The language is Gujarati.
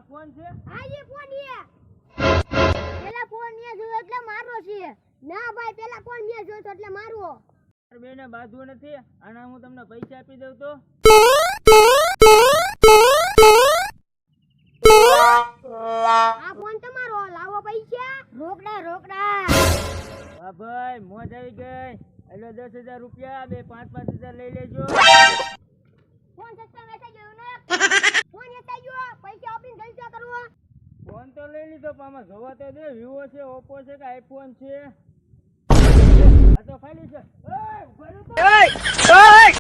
ફોન છે? હા એ ફોન એ પેલા ફોન ને જો એટલે મારવો છે ના ભાઈ પેલા ફોન ને જો એટલે મારવો બેને બાંધવું નથી આના હું તમને પૈસા આપી દઉં તો આ ફોન તમારો લાવો પૈસા રોકડા રોકડા વાહ ભાઈ મોજ આવી ગઈ એટલે 10,000 રૂપિયા બે 5,000 લઈ લેજો ફોન સસ્તા વેચાઈ ગયો ને ફોન વેચાઈ ગયો પૈસા આપીને જલસા કરવો ફોન તો લઈ લીધો પણ આમાં જોવા તો દે વિવો છે ઓપ્પો છે કે આઈફોન છે આ તો ખાલી છે.